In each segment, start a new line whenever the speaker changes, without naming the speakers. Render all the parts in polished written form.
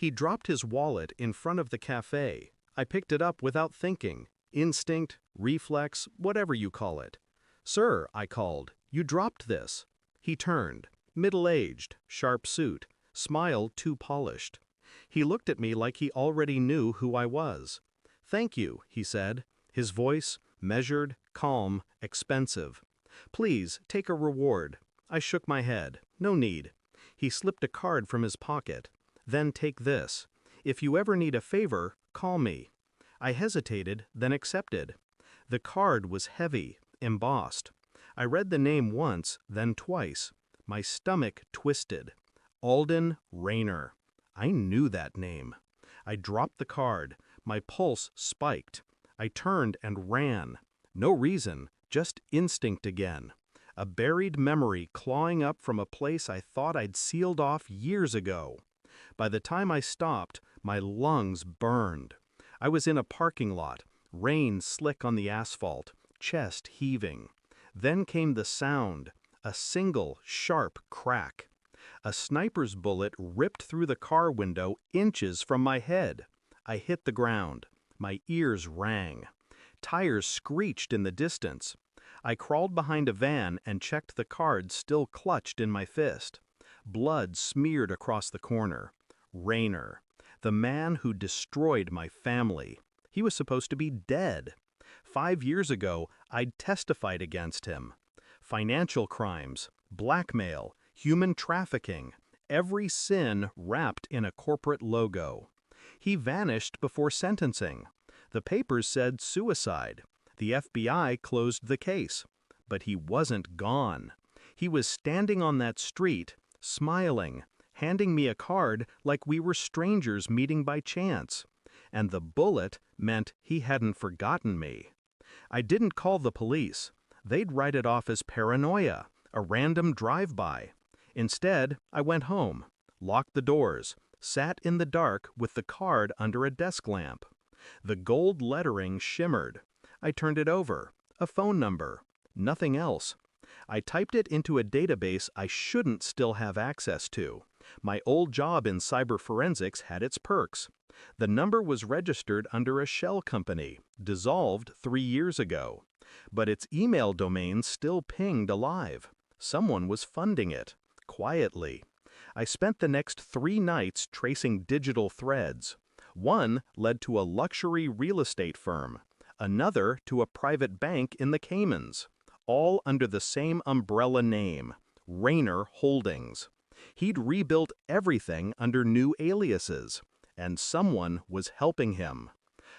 He dropped his wallet in front of the cafe. I picked it up without thinking. Instinct, reflex, whatever you call it. "Sir," I called, "you dropped this." He turned, middle-aged, sharp suit, smile too polished. He looked at me like he already knew who I was. "Thank you," he said, his voice measured, calm, expensive. "Please, take a reward." I shook my head. "No need." He slipped a card from his pocket. "Then take this. If you ever need a favor, call me." I hesitated, then accepted. The card was heavy, embossed. I read the name once, then twice. My stomach twisted. Alden Rayner. I knew that name. I dropped the card. My pulse spiked. I turned and ran. No reason, just instinct again. A buried memory clawing up from a place I thought I'd sealed off years ago. By the time I stopped, my lungs burned. I was in a parking lot, rain slick on the asphalt, chest heaving. Then came the sound, a single, sharp crack. A sniper's bullet ripped through the car window inches from my head. I hit the ground. My ears rang. Tires screeched in the distance. I crawled behind a van and checked the card still clutched in my fist. Blood smeared across the corner. Rayner, the man who destroyed my family. He was supposed to be dead. 5 years ago, I'd testified against him. Financial crimes, blackmail, human trafficking, every sin wrapped in a corporate logo. He vanished before sentencing. The papers said suicide. The FBI closed the case. But he wasn't gone. He was standing on that street, smiling, handing me a card like we were strangers meeting by chance. And the bullet meant he hadn't forgotten me. I didn't call the police. They'd write it off as paranoia, a random drive-by. Instead, I went home, locked the doors, sat in the dark with the card under a desk lamp. The gold lettering shimmered. I turned it over. A phone number. Nothing else. I typed it into a database I shouldn't still have access to. My old job in cyber forensics had its perks. The number was registered under a shell company, dissolved 3 years ago. But its email domain still pinged alive. Someone was funding it. Quietly. I spent the next 3 nights tracing digital threads. One led to a luxury real estate firm, another to a private bank in the Caymans, all under the same umbrella name, Rayner Holdings. He'd rebuilt everything under new aliases, and someone was helping him.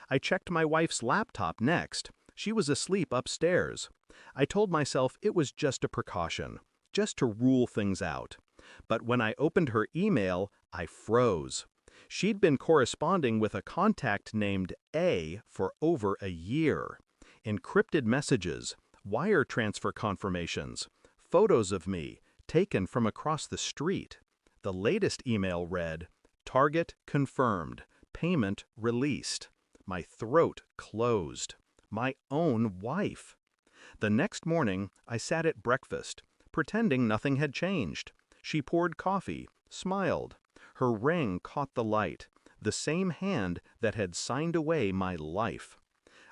I checked my wife's laptop next. She was asleep upstairs. I told myself it was just a precaution, just to rule things out. But when I opened her email, I froze. She'd been corresponding with a contact named A for over a year. Encrypted messages, wire transfer confirmations, photos of me taken from across the street. The latest email read, "Target confirmed, payment released." My throat closed. My own wife. The next morning, I sat at breakfast, pretending nothing had changed. She poured coffee, smiled. Her ring caught the light, the same hand that had signed away my life.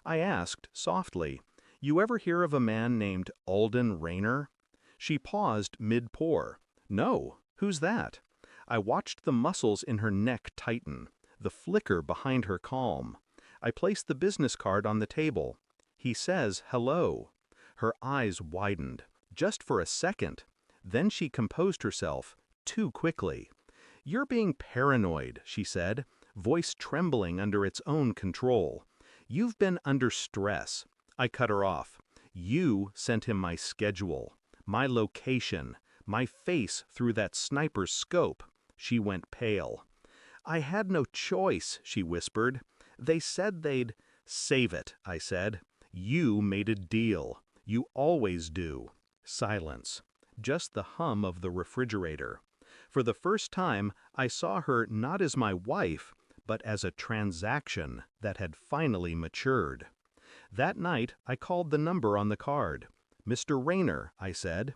I asked, softly, "You ever hear of a man named Alden Rayner?" She paused mid-pour. "No, who's that?" I watched the muscles in her neck tighten, the flicker behind her calm. I placed the business card on the table. "He says hello." Her eyes widened, just for a second. Then she composed herself, too quickly. "You're being paranoid," she said, voice trembling under its own control. "You've been under stress." I cut her off. "You sent him my schedule, my location, my face through that sniper's scope." She went pale. "I had no choice," she whispered. "They said they'd—" "Save it," I said. "You made a deal. You always do." Silence. Just the hum of the refrigerator. For the first time, I saw her not as my wife, but as a transaction that had finally matured. That night, I called the number on the card. "Mr. Rayner," I said.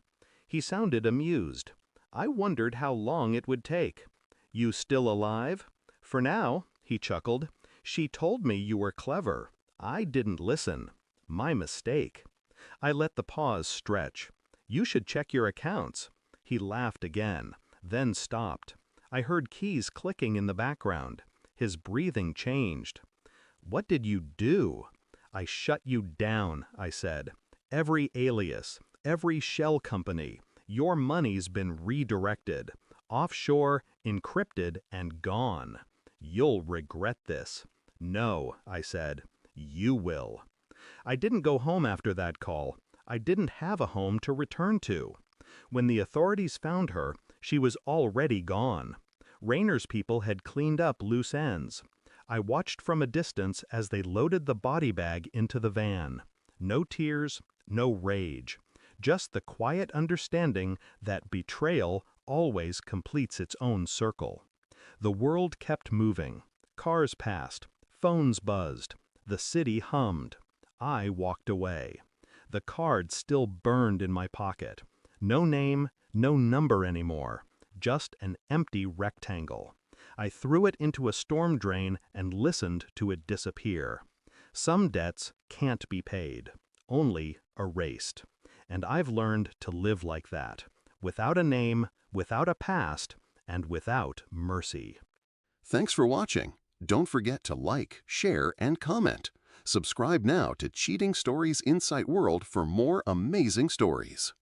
He sounded amused. I wondered how long it would take. "You still alive?" For now, he chuckled. She told me you were clever. I didn't listen. My mistake. I let the pause stretch. You should check your accounts. He laughed again, then stopped. I heard keys clicking in the background. His breathing changed. What did you do? I shut you down, I said. Every alias, every shell company, your money's been redirected. Offshore, encrypted, and gone. You'll regret this. No, I said. You will. I didn't go home after that call. I didn't have a home to return to. When the authorities found her, she was already gone. Rayner's people had cleaned up loose ends. I watched from a distance as they loaded the body bag into the van. No tears, no rage. Just the quiet understanding that betrayal always completes its own circle. The world kept moving. Cars passed. Phones buzzed. The city hummed. I walked away. The card still burned in my pocket. No name, no number anymore. Just an empty rectangle. I threw it into a storm drain and listened to it disappear. Some debts can't be paid, only erased. And I've learned to live like that, without a name, without a past, and without mercy.
Thanks for watching. Don't forget to like, share, and comment. Subscribe now to Cheating Stories Insight World for more amazing stories.